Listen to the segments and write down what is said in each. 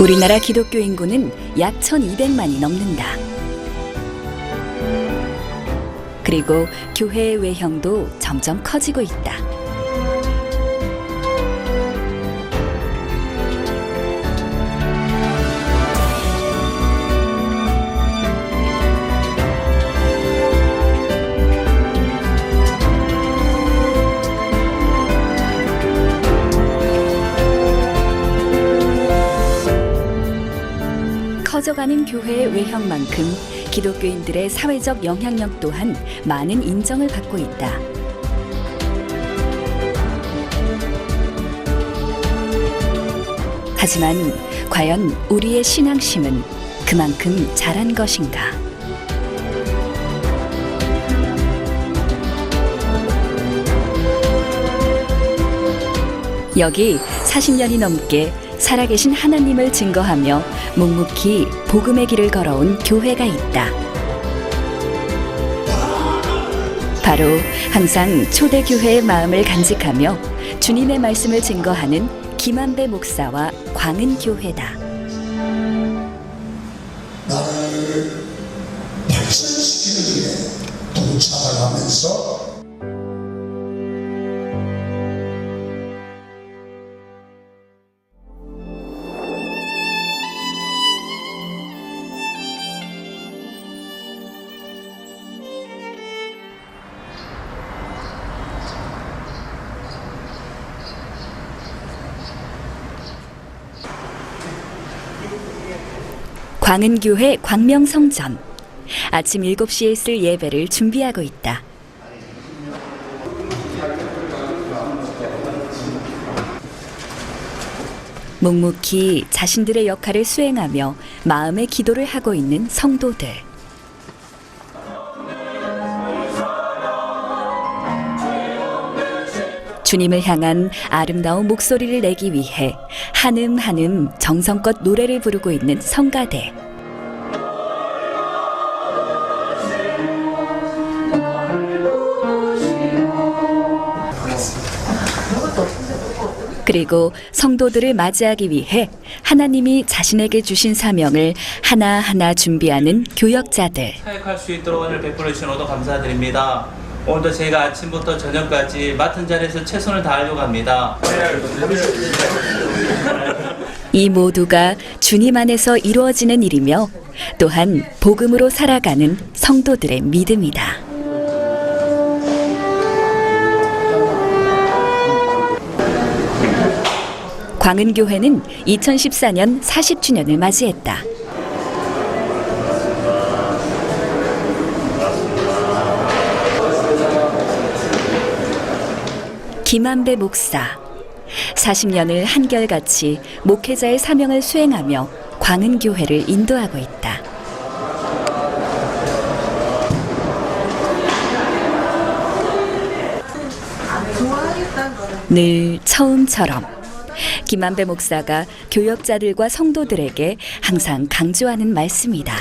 우리나라 기독교 인구는 약 1200만이 넘는다. 그리고 교회의 외형도 점점 커지고 있다. 커져가는 교회의 외형만큼 기독교인들의 사회적 영향력 또한 많은 인정을 받고 있다. 하지만 과연 우리의 신앙심은 그만큼 자란 것인가? 여기 40년이 넘게 살아계신 하나님을 증거하며 묵묵히 복음의 길을 걸어온 교회가 있다. 바로 항상 초대교회의 마음을 간직하며 주님의 말씀을 증거하는 김한배 목사와 광은교회다. 나라를 발전시키는 일에 동참을 하면서 광은교회 광명성전. 아침 7시에 있을 예배를 준비하고 있다. 묵묵히 자신들의 역할을 수행하며 마음의 기도를 하고 있는 성도들. 주님을 향한 아름다운 목소리를 내기 위해 한음 한음 정성껏 노래를 부르고 있는 성가대. 그리고 성도들을 맞이하기 위해 하나님이 자신에게 주신 사명을 하나하나 준비하는 교역자들. 사역할 수 있도록 오늘 베풀어 주셔서 감사드립니다. 오늘도 저희가 아침부터 저녁까지 맡은 자리에서 최선을 다하려고 합니다. 이 모두가 주님 안에서 이루어지는 일이며 또한 복음으로 살아가는 성도들의 믿음이다. 광은교회는 2014년 40주년을 맞이했다. 김한배 목사. 40년을 한결같이 목회자의 사명을 수행하며 광은교회를 인도하고 있다. 늘 처음처럼 김한배 목사가 교역자들과 성도들에게 항상 강조하는 말씀이다.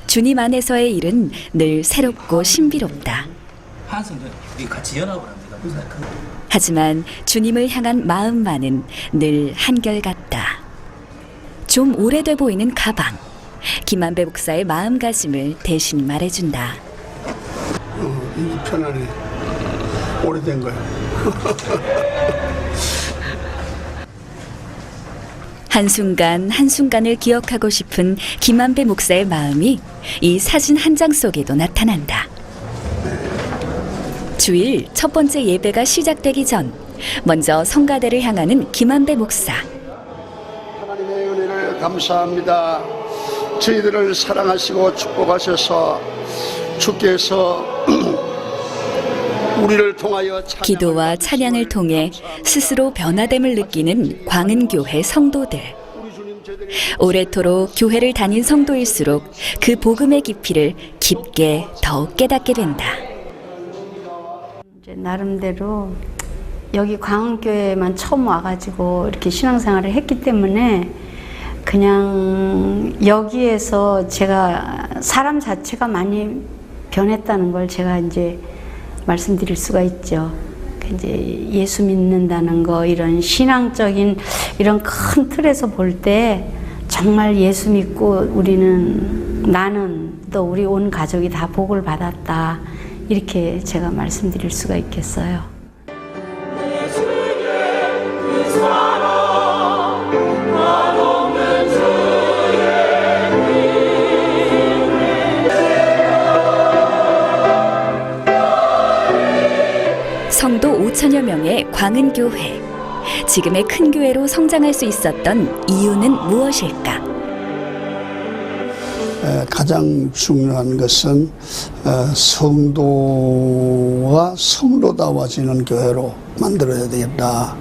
주님 안에서의 일은 늘 새롭고 신비롭다. 같이 연합을 합니다. 하지만 주님을 향한 마음만은 늘 한결같다. 좀 오래돼 보이는 가방. 김한배 목사의 마음가짐을 대신 말해준다. 이게 편안해. 오래된 거야. 한순간 한순간을 기억하고 싶은 김한배 목사의 마음이 이 사진 한 장 속에도 나타난다. 주일 첫 번째 예배가 시작되기 전 먼저 성가대를 향하는 김한배 목사. 하나님의 은혜를 감사합니다. 저희들을 사랑하시고 축복하셔서 주께서 우리를 통하여 기도와 찬양을 통해 스스로 변화됨을 느끼는 광은교회 성도들. 오래도록 교회를 다닌 성도일수록 그 복음의 깊이를 깊게 더욱 깨닫게 된다. 나름대로 여기 광은교회만 처음 와가지고 이렇게 신앙생활을 했기 때문에 그냥 여기에서 제가 사람 자체가 많이 변했다는 걸 제가 이제 말씀드릴 수가 있죠. 이제 예수 믿는다는 거, 이런 신앙적인 이런 큰 틀에서 볼 때 정말 예수 믿고 나는 또 우리 온 가족이 다 복을 받았다, 이렇게 제가 말씀드릴 수가 있겠어요. 성도 5천여 명의 광은교회. 지금의 큰 교회로 성장할 수 있었던 이유는 무엇일까? 가장 중요한 것은 성도와 성도다워지는 교회로 만들어야 되겠다.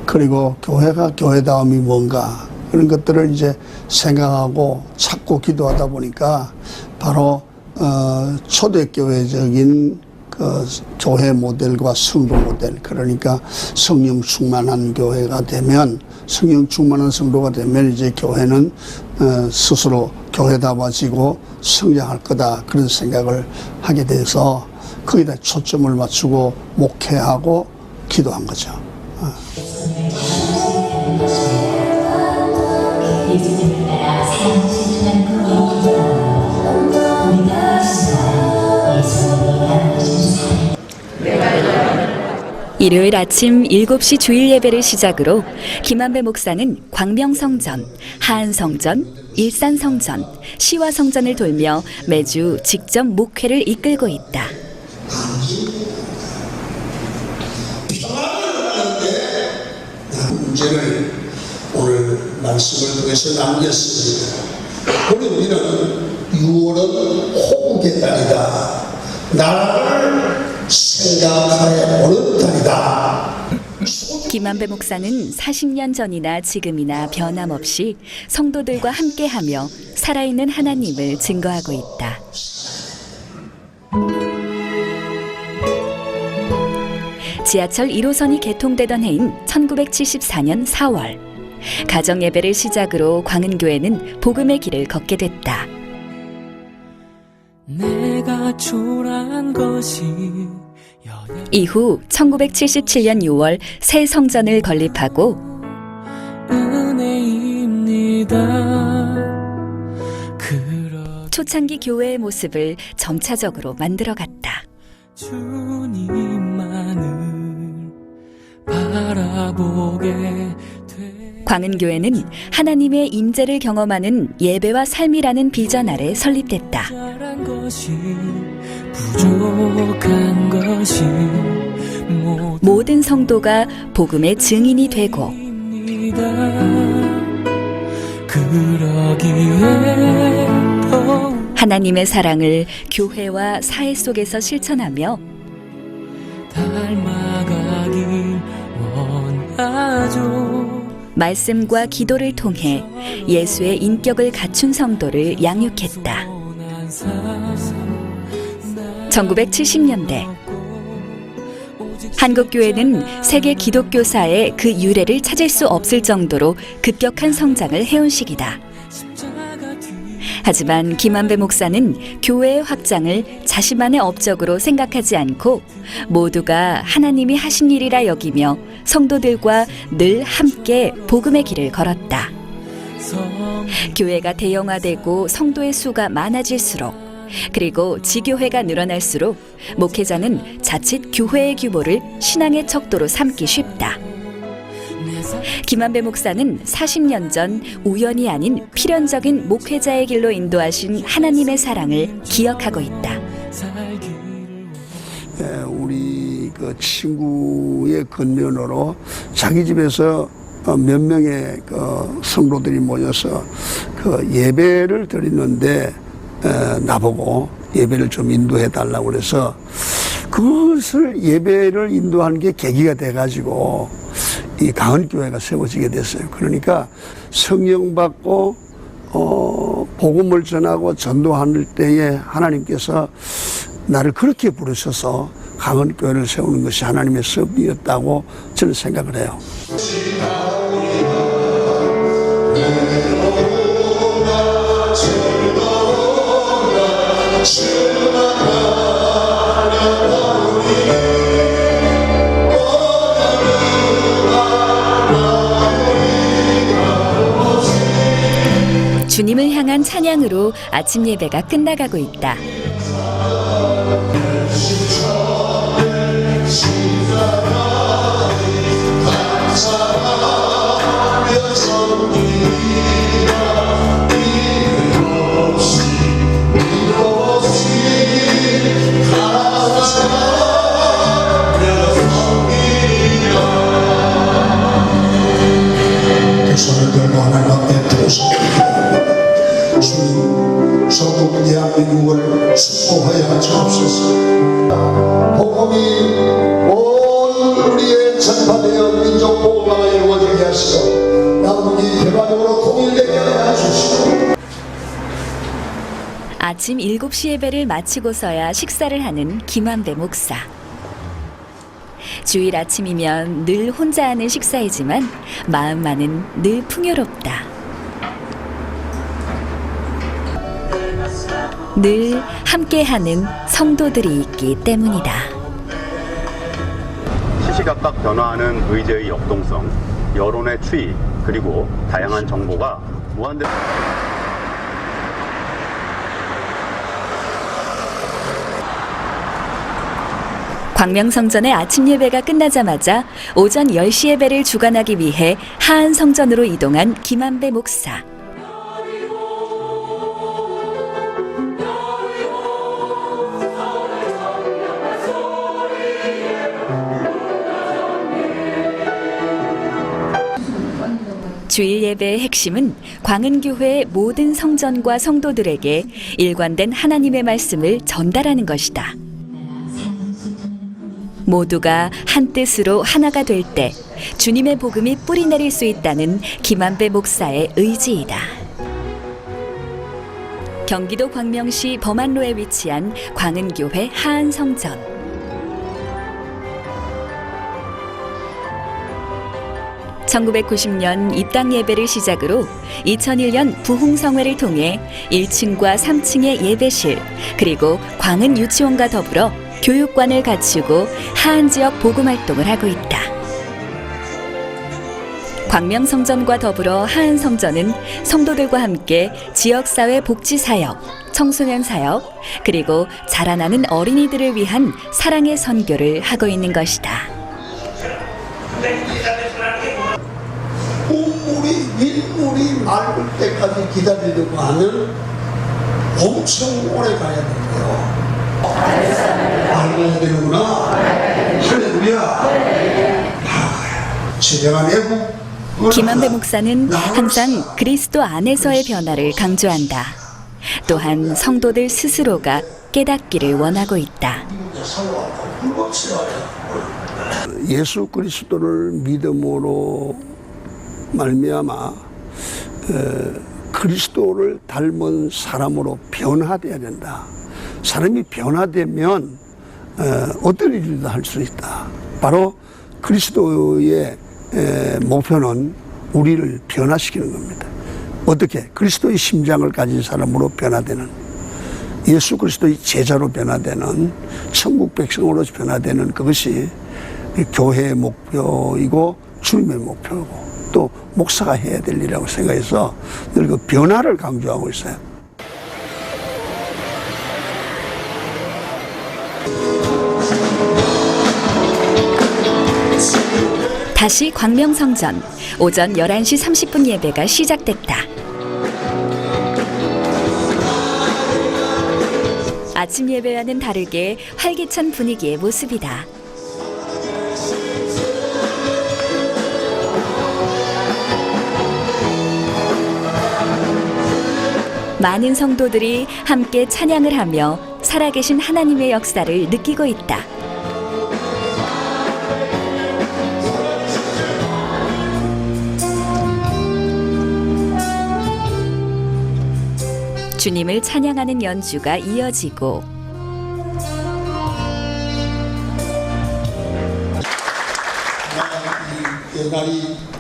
그리고 교회가 교회다움이 뭔가, 그런 것들을 이제 생각하고 찾고 기도하다 보니까 바로 초대교회적인 그 교회 모델과 성도 모델, 그러니까 성령 충만한 교회가 되면, 성령 충만한 성도가 되면 이제 교회는 스스로 교회다워지고 성장할 거다, 그런 생각을 하게 돼서 거기다 초점을 맞추고 목회하고 기도한 거죠. 일요일 아침 7시 주일 예배를 시작으로 김한배 목사는 광명성전, 하안성전, 일산성전, 시화성전을 돌며 매주 직접 목회를 이끌고 있다. 문제를 오늘 말씀을 통해서 남겼습니다. 우리는 6월은 호국의 달이다. 나라를 생각하여 오는 달이다. 김한배 목사는 40년 전이나 지금이나 변함없이 성도들과 함께하며 살아있는 하나님을 증거하고 있다. 지하철 1호선이 개통되던 해인 1974년 4월, 가정예배를 시작으로 광은교회는 복음의 길을 걷게 됐다. 내가 초라한 것이 이후 1977년 6월 새 성전을 건립하고 은혜입니다. 초창기 교회의 모습을 점차적으로 만들어갔다. 주님만을 바라보게 광은교회는 하나님의 임재를 경험하는 예배와 삶이라는 비전 아래 설립됐다. 부족한 것이 모든 성도가 복음의 증인이 되고 그러기에 하나님의 사랑을 교회와 사회 속에서 실천하며 닮아가길 원하죠. 말씀과 기도를 통해 예수의 인격을 갖춘 성도를 양육했다. 1970년대 한국교회는 세계 기독교사의 그 유래를 찾을 수 없을 정도로 급격한 성장을 해온 시기다. 하지만 김한배 목사는 교회의 확장을 자신만의 업적으로 생각하지 않고 모두가 하나님이 하신 일이라 여기며 성도들과 늘 함께 복음의 길을 걸었다. 교회가 대형화되고 성도의 수가 많아질수록, 그리고 지교회가 늘어날수록 목회자는 자칫 교회의 규모를 신앙의 척도로 삼기 쉽다. 김한배 목사는 40년 전 우연이 아닌 필연적인 목회자의 길로 인도하신 하나님의 사랑을 기억하고 있다. 우리 그 친구의 건면으로 자기 집에서 몇 명의 그 성도들이 모여서 그 예배를 드리는데 나보고 예배를 좀 인도해 달라고 그래서 그것을 예배를 인도하는 게 계기가 돼가지고 이 강은교회가 세워지게 됐어요. 그러니까 성령 받고 복음을 전하고 전도할 때에 하나님께서 나를 그렇게 부르셔서 강은교회를 세우는 것이 하나님의 섭이었다고 저는 생각을 해요. 주님을 향한 찬양으로 아침 예배가 끝나가고 있다. 손을 들고 하나님 앞에 들어서 주님 소국 대한민국을 수호하여 주옵소서. 복음이 온 우리의 전파되어 민족 복음화가 이루어지게 하시고 남북이 대박으로 통일되게 하여 주시고. 아침 7시 예배를 마치고서야 식사를 하는 김한배 목사. 주일 아침이면 늘 혼자 하는 식사이지만 마음만은 늘 풍요롭다. 늘 함께하는 성도들이 있기 때문이다. 시시각각 변화하는 의제의 역동성, 여론의 추이, 그리고 다양한 정보가 무한대로 광명성전의 아침 예배가 끝나자마자 오전 10시 예배를 주관하기 위해 하안성전으로 이동한 김한배 목사. 주일 예배의 핵심은 광은교회의 모든 성전과 성도들에게 일관된 하나님의 말씀을 전달하는 것이다. 모두가 한 뜻으로 하나가 될 때 주님의 복음이 뿌리 내릴 수 있다는 김한배 목사의 의지이다. 경기도 광명시 범안로에 위치한 광은교회 하안성전. 1990년 입당 예배를 시작으로 2001년 부흥성회를 통해 1층과 3층의 예배실 그리고 광은 유치원과 더불어 교육관을 갖추고 하안 지역 복음 활동을 하고 있다. 광명성전과 더불어 하안성전은 성도들과 함께 지역사회 복지 사역, 청소년 사역, 그리고 자라나는 어린이들을 위한 사랑의 선교를 하고 있는 것이다. 국물이 윗물이 맑을 때까지 기다리려고 하면 엄청 오래 가야 된대요. 알아야 되는구나. 할렐루야. 진정한 애국. 김한배 목사는 항상 그리스도 안에서의 변화를 강조한다. 또한 성도들 스스로가 깨닫기를 원하고 있다. 예수 그리스도를 믿음으로 말미암아 그리스도를 닮은 사람으로 변화되어야 된다. 사람이 변화되면 어떤 일도 할 수 있다. 바로 그리스도의 목표는 우리를 변화시키는 겁니다. 어떻게? 그리스도의 심장을 가진 사람으로 변화되는, 예수 그리스도의 제자로 변화되는, 천국 백성으로 변화되는 그것이 교회의 목표이고 주님의 목표고 또 목사가 해야 될 일이라고 생각해서 늘 그 변화를 강조하고 있어요. 다시 광명성전 오전 11시 30분 예배가 시작됐다. 아침 예배와는 다르게 활기찬 분위기의 모습이다. 많은 성도들이 함께 찬양을 하며 살아계신 하나님의 역사를 느끼고 있다. 주님을 찬양하는 연주가 이어지고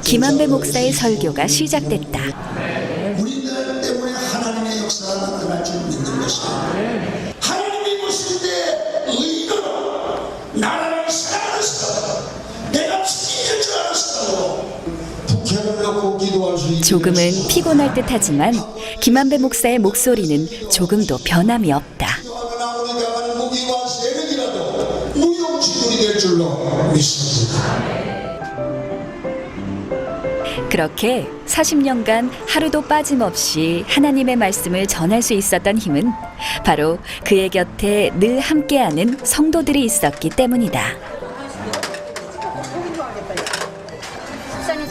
김한배 목사의 설교가 시작됐다. 우리들 때문에 하나님의 역사가 나타날 줄 믿는 것이다. 하나님이 보실 때 의도로 나라를 사랑하시다. 내가 죽일 줄 알았다고 북한을 놓고 기도할 수 있게 조금은 피곤할 듯하지만 김한배 목사의 목소리는 조금도 변함이 없다. 나오는 무기와 세력이라도 무용지물이 될 줄로 믿습니다. 그렇게 40년간 하루도 빠짐없이 하나님의 말씀을 전할 수 있었던 힘은 바로 그의 곁에 늘 함께하는 성도들이 있었기 때문이다.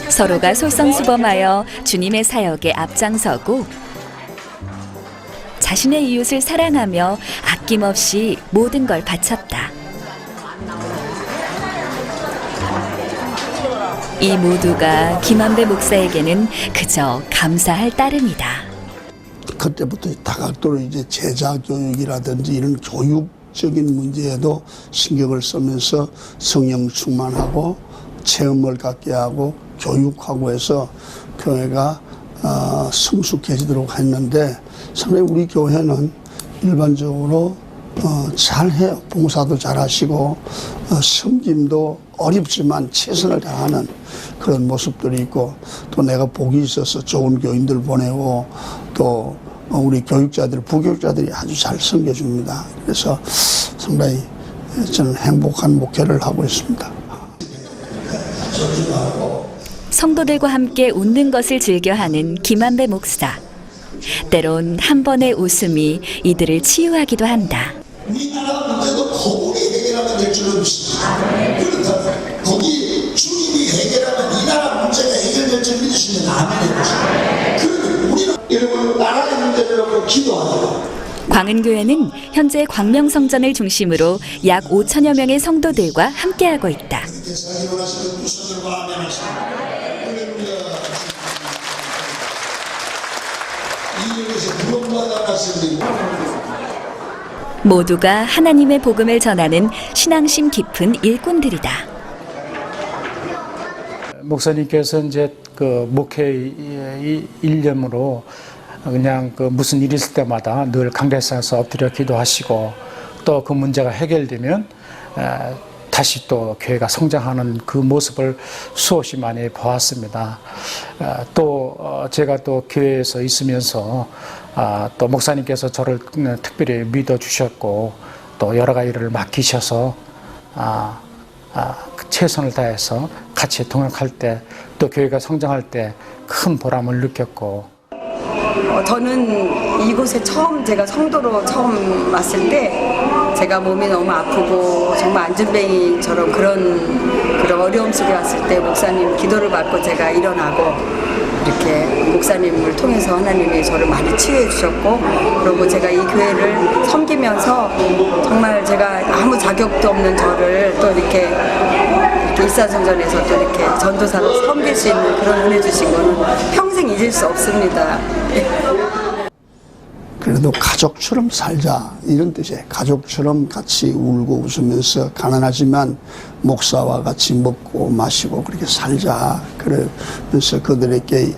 서로가 솔선수범하여 주님의 사역에 앞장서고 자신의 이웃을 사랑하며 아낌없이 모든 걸 바쳤다. 이 모두가 김한배 목사에게는 그저 감사할 따름이다. 그때부터 다각도로 이제 제자 교육이라든지 이런 교육적인 문제에도 신경을 쓰면서 성령 충만하고 체험을 갖게 하고 교육하고 해서 교회가 성숙해지도록 했는데 상당히 우리 교회는 일반적으로 잘해요. 봉사도 잘하시고 섬김도 어렵지만 최선을 다하는 그런 모습들이 있고 또 내가 복이 있어서 좋은 교인들 보내고 또 우리 교육자들, 부교육자들이 아주 잘 섬겨줍니다. 그래서 상당히 저는 행복한 목회를 하고 있습니다. 성도들과 함께 웃는 것을 즐겨하는 김한배 목사. 때론 한 번의 웃음이 이들을 치유하기도 한다. 우리나라 문제도 거국이 해결하면 될 줄로 믿습니다. 그렇다면 거기 주님이 해결하면 이 나라 문제가 해결될 줄 믿으시면 아멘 해보시죠. 그러면 우리는 여러분 나라의 문제를 놓고 기도하자. 광은교회는 현재 광명성전을 중심으로 약 5천여 명의 성도들과 함께하고 있다. 대사님 원하시는 두 손들과 아멘 하시고 할렐루야. 이 역에서 구원받아 갔습니다. 모두가 하나님의 복음을 전하는 신앙심 깊은 일꾼들이다. 목사님께서 이제 그 목회 일념으로 그냥 그 무슨 일 있을 때마다 늘 강대상에서 엎드려 기도하시고 또 그 문제가 해결되면 다시 또 교회가 성장하는 그 모습을 수없이 많이 보았습니다. 또 제가 또 교회에서 있으면서 또 목사님께서 저를 특별히 믿어주셨고 또 여러 가지를 맡기셔서 최선을 다해서 같이 동역할 때 또 교회가 성장할 때 큰 보람을 느꼈고 저는 이곳에 제가 성도로 처음 왔을 때 제가 몸이 너무 아프고 정말 안전뱅이처럼 그런 어려움 속에 왔을 때 목사님 기도를 받고 제가 일어나고 이렇게 목사님을 통해서 하나님이 저를 많이 치유해 주셨고 그리고 제가 이 교회를 섬기면서 정말 제가 아무 자격도 없는 저를 또 이렇게 일산성전에서 또 이렇게 전도사로 섬길 수 있는 그런 은혜 주신 거는 평생 잊을 수 없습니다. 그래도 가족처럼 살자 이런 뜻이에요. 가족처럼 같이 울고 웃으면서 가난하지만 목사와 같이 먹고 마시고 그렇게 살자. 그러면서 그들에게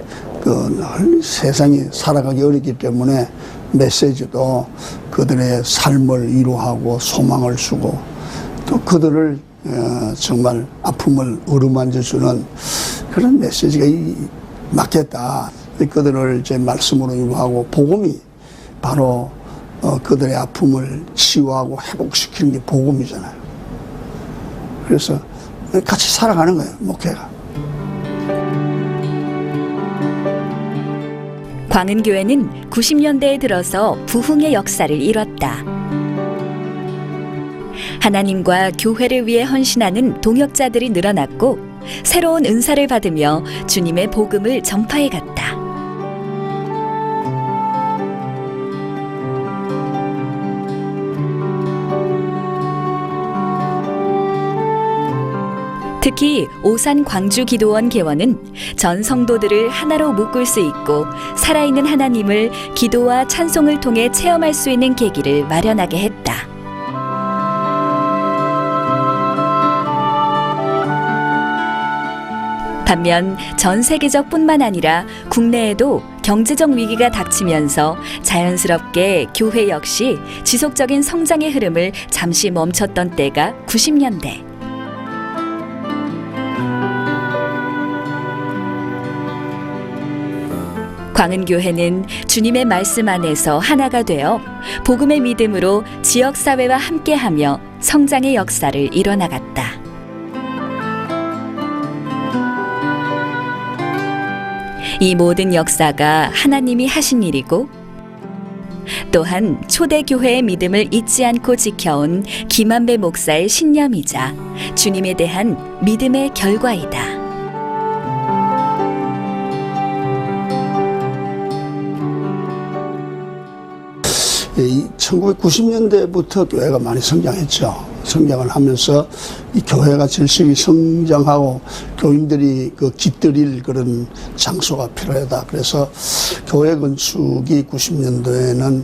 세상이 살아가기 어렵기 때문에 메시지도 그들의 삶을 위로하고 소망을 주고 또 그들을 정말 아픔을 어루만져주는 그런 메시지가 맞겠다. 그들을 이제 말씀으로 위로하고 복음이 바로 그들의 아픔을 치유하고 회복시키는 게 복음이잖아요. 그래서 같이 살아가는 거예요, 목회가. 광은교회는 90년대에 들어서 부흥의 역사를 이뤘다. 하나님과 교회를 위해 헌신하는 동역자들이 늘어났고 새로운 은사를 받으며 주님의 복음을 전파해 갔다. 특히 오산 광주 기도원 개원은 전 성도들을 하나로 묶을 수 있고 살아있는 하나님을 기도와 찬송을 통해 체험할 수 있는 계기를 마련하게 했다. 반면 전 세계적 뿐만 아니라 국내에도 경제적 위기가 닥치면서 자연스럽게 교회 역시 지속적인 성장의 흐름을 잠시 멈췄던 때가 90년대. 광은교회는 주님의 말씀 안에서 하나가 되어 복음의 믿음으로 지역사회와 함께하며 성장의 역사를 이뤄나갔다. 이 모든 역사가 하나님이 하신 일이고 또한 초대교회의 믿음을 잊지 않고 지켜온 김한배 목사의 신념이자 주님에 대한 믿음의 결과이다. 이 1990년대부터 교회가 많이 성장했죠. 성장을 하면서 이 교회가 절실히 성장하고 교인들이 그 깃들일 그런 장소가 필요하다. 그래서 교회 건축이 90년도에는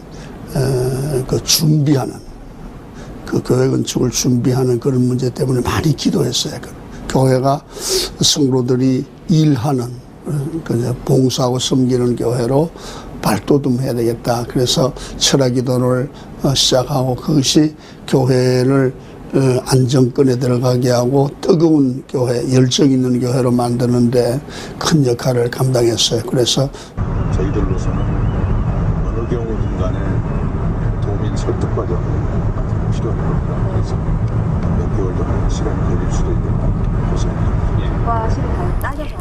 그 준비하는 그 교회 건축을 준비하는 그런 문제 때문에 많이 기도했어요. 교회가 성도들이 일하는 봉사하고 섬기는 교회로 발돋움해야 되겠다. 그래서 철학기도를 시작하고 그것이 교회를 안정권에 들어가게 하고 뜨거운 교회, 열정 있는 교회로 만드는데 큰 역할을 감당했어요. 그래서 저희들로서는 어느 경우든 간에 도민 설득 과정이 필요한 겁니다. 그래서 몇 개월 더 시간이 걸릴 수도 있겠다. 그렇습니다.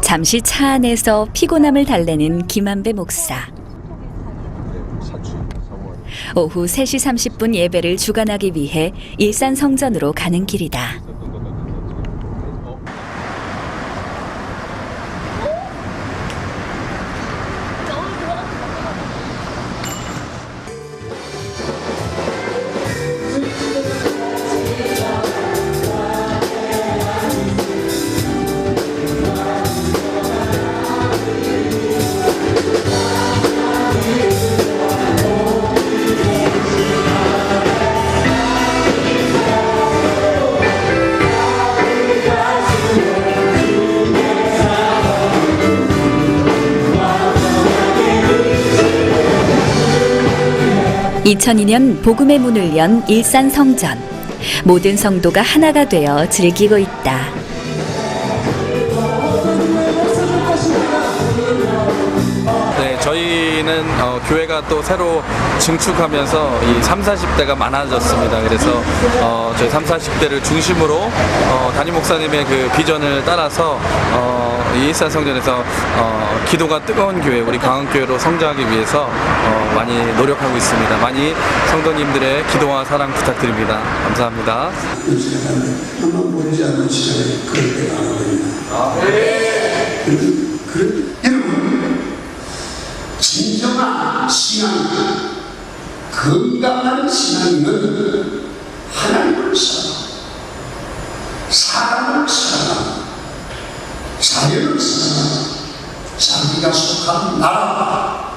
잠시 차 안에서 피곤함을 달래는 김한배 목사. 오후 3시 30분 예배를 주관하기 위해 일산 성전으로 가는 길이다. (2002년) 복음의 문을 연 일산 성전. 모든 성도가 하나가 되어 즐기고 있다. 네, 저희는 교회가 또 새로 증축하면서 이 30, 40대가 많아졌습니다. 그래서 저희 30, 40대를 중심으로 담임 목사님의 그 비전을 따라서 이 일산 성전에서 기도가 뜨거운 교회, 우리 강원교회로 성장하기 위해서 많이 노력하고 있습니다. 많이 성도님들의 기도와 사랑 부탁드립니다. 감사합니다. 한번 보이지 않는 시간에 그럴 때가 아닙니다. 여러분, 진정한 신앙, 건강한 신앙은 하나님을 사랑하고 사람을 사랑하고 자연을 사랑하고 자기가 속한 나라,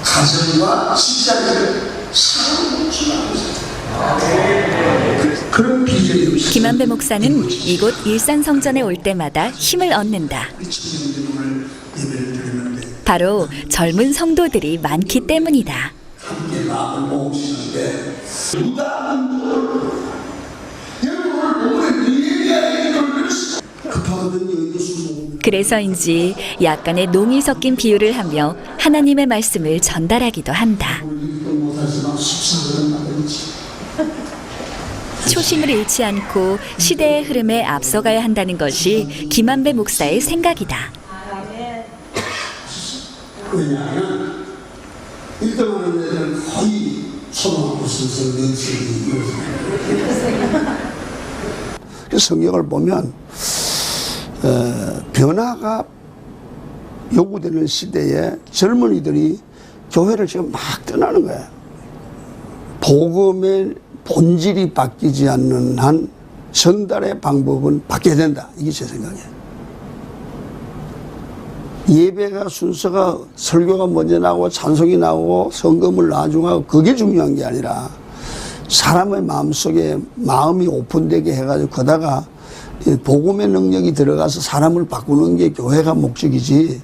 가정과 직장을 사랑하는 그런 비전이 김한배 목사는 이곳 일산 성전에 올 때마다 힘을 얻는다. 바로 젊은 성도들이 많기 때문이다. 함께 마음을 모으시는데 누가 그래서인지 약간의 농이 섞인 비유를 하며 하나님의 말씀을 전달하기도 한다. 초심을 잃지 않고 시대의 흐름에 앞서가야 한다는 것이 김한배 목사의 생각이다. 왜냐하면 1등하는 애들은 거의 초등학교 선생 연습이 성경을 보면 변화가 요구되는 시대에 젊은이들이 교회를 지금 막 떠나는 거예요. 복음의 본질이 바뀌지 않는 한 전달의 방법은 바뀌어야 된다. 이게 제 생각이에요. 예배가 순서가 설교가 먼저 나오고 찬송이 나오고 성금을 나중하고 그게 중요한 게 아니라 사람의 마음속에 마음이 오픈되게 해가지고 거다가 복음의 능력이 들어가서 사람을 바꾸는 게 교회가 목적이지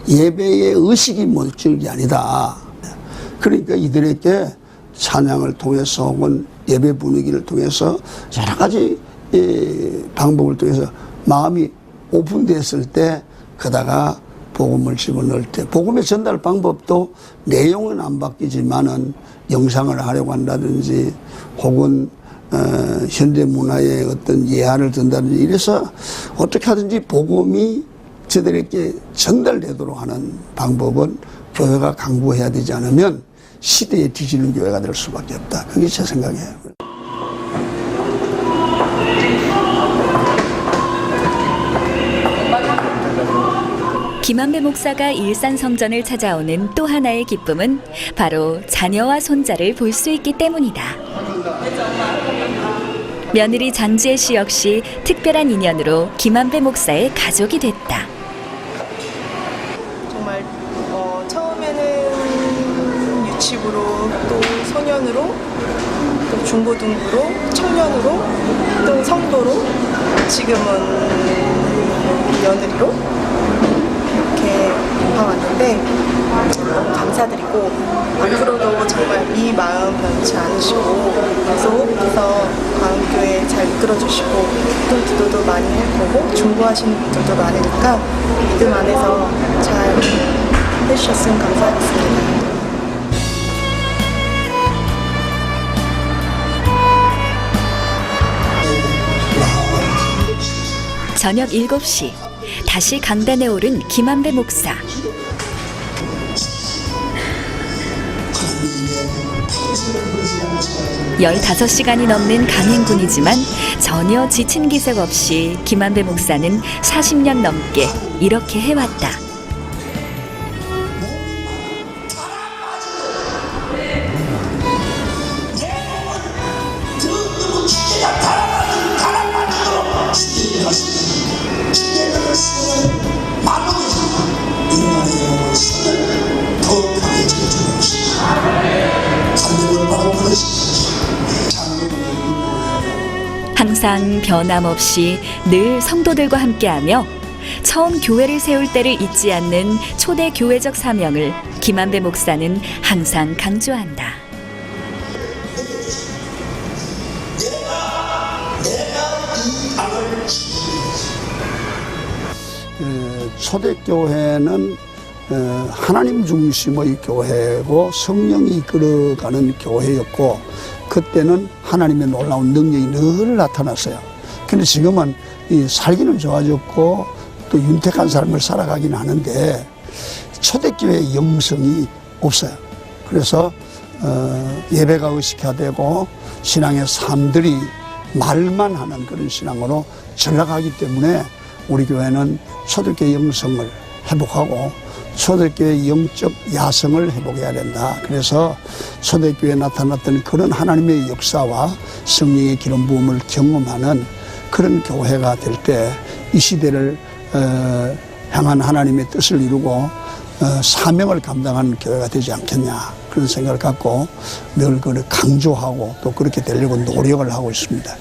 예배의 의식이 목적이 아니다. 그러니까 이들에게 찬양을 통해서 혹은 예배 분위기를 통해서 여러 가지 방법을 통해서 마음이 오픈됐을 때 거다가 복음을 집어넣을 때 복음의 전달 방법도 내용은 안 바뀌지만은 영상을 하려고 한다든지 혹은 현대 문화의 어떤 예화를 든다든지 이래서 어떻게 하든지 복음이 저들에게 전달되도록 하는 방법은 교회가 강구해야 되지 않으면 시대에 뒤지는 교회가 될 수밖에 없다. 그게 제 생각이에요. 김한배 목사가 일산 성전을 찾아오는 또 하나의 기쁨은 바로 자녀와 손자를 볼 수 있기 때문이다. 며느리 장지혜 씨 역시 특별한 인연으로 김한배 목사의 가족이 됐다. 정말 처음에는 유치부로 또 소년으로 또 중고등부로 청년으로 또 성도로 지금은 며느리로 이렇게 봐왔는데 너무 감사드리고 앞으로도 정말 이 마음 변치 않으시고 계속해서 광교회 잘 이끌어주시고 또 기도도 많이 할 거고 중보하시는 분들도 많으니까 믿음 안에서 잘 해주셨으면 감사하겠습니다. 저녁 7시 다시 강단에 오른 김한배 목사. 15시간이 넘는 강행군이지만 전혀 지친 기색 없이 김한배 목사는 40년 넘게 이렇게 해왔다. 항상 변함없이 늘 성도들과 함께하며 처음 교회를 세울 때를 잊지 않는 초대 교회적 사명을 김한배 목사는 항상 강조한다. 초대교회는 하나님 중심의 교회고 성령이 이끌어가는 교회였고 그때는 하나님의 놀라운 능력이 늘 나타났어요. 근데 지금은 이 살기는 좋아졌고 또 윤택한 삶을 살아가긴 하는데 초대교회의 영성이 없어요. 그래서 예배가 의식화되고 신앙의 삶들이 말만 하는 그런 신앙으로 전락하기 때문에 우리 교회는 초대교회 영성을 회복하고 초대교회의 영적 야성을 회복해야 된다. 그래서 초대교회에 나타났던 그런 하나님의 역사와 성령의 기름 부음을 경험하는 그런 교회가 될 때 이 시대를 향한 하나님의 뜻을 이루고 사명을 감당하는 교회가 되지 않겠냐 그런 생각을 갖고 늘 그걸 강조하고 또 그렇게 되려고 노력을 하고 있습니다.